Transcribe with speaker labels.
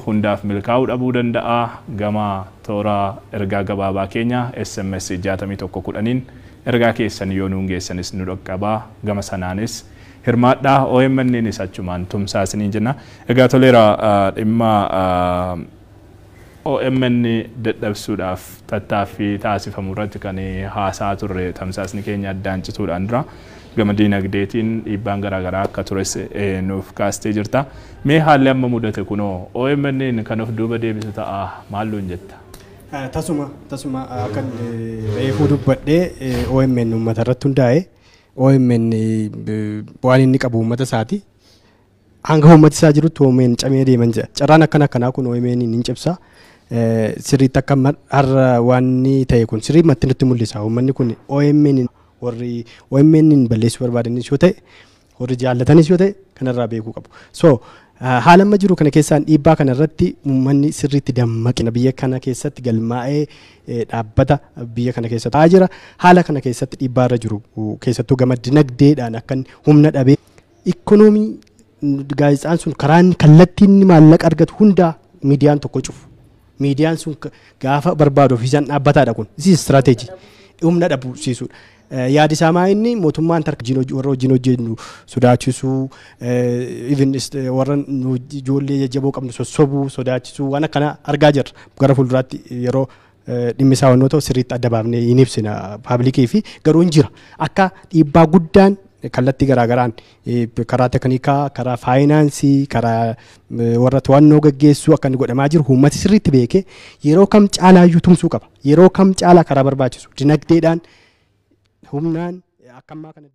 Speaker 1: hundaaf milkaa'uu dhabuu danda'a. Gama toora ergaa gabaabaa keenya SMS 6110 ergaa keessan yoo nuun geessanis nu dhaqqabaa. Gama sanaanis hirmaadhaa. OMN nis achumaan tumsaasanii jenna. Egaa toleera dhimma OMN dadhabsuudhaaf tattaaffii taasifamu irratti kan haasaa turre tamsaasni keenya addaan cituudhaan dura gama diinagdeetiin dhiibbaan garaagaraa akka tures nuuf kaastee jirta. Mee haalli amma mudate kunoo OMN kan of duuba deebisu ta'a maalluun jetta?
Speaker 2: Tasuma akkan reefuu dubbadhee OMN uummata irratti hundaa'e OMN waan inni qabu uummata isaati. Hanga uummati isaa jirutti OMN camee deeman jira. Carraan akkanaa kun OMN hin cibsa. Sirriitti akka har'a waan ta'e kun sirrii matti nutti mul'isa. Uummanni kun OMN warri OMN balleessuu barbaadanis yoo ta'e warri jaallatanis yoo ta'e kanarraa beekuu qabu. So haala amma jiru kana keessaan dhiibbaa kana irratti uummanni sirriitti dammaqina biyya kana keessatti galmaa'ee dhaabbata biyya kana keessa ta'aa jira. Haala kana keessatti dhiibbaa irra jiru keessattuu gama dinagdeedhaan akkan humna dhabee ikoonoomii gaazexaan sun karaan kallattiin maallaqa argatu hundaa miidiyaan tokko cufu. Miidiyaan sun gaafa barbaadu ofiisaan dhaabbataadha kun. This is strategy. Humna dhabsiisuudha. Yaadi isaa maa inni mootummaan warra wajjin hojjennu sodaachisuu, even warra ijoollee jajjaboo qabnu sossobuu, sodaachisuu waan akkana argaa jirra. Gara fuulduraatti yeroo dhimmi isaa wannoo ta'u sirriitti adda baafnee hin ibsina paablikii fi garuu hin jira. Akka dhiibbaa guddaan kallattii garaagaraan karaa teknikaa, karaa faayinaansii, karaa warra to'annoo gaggeessuu akka inni godhamaa jiru uummati sirriitti beekee yeroo kam caalaayyuu tumsuu qaba. Yeroo kam caalaa karaa barbaachisu dinagdeedhaan humnaan akka ammaa kana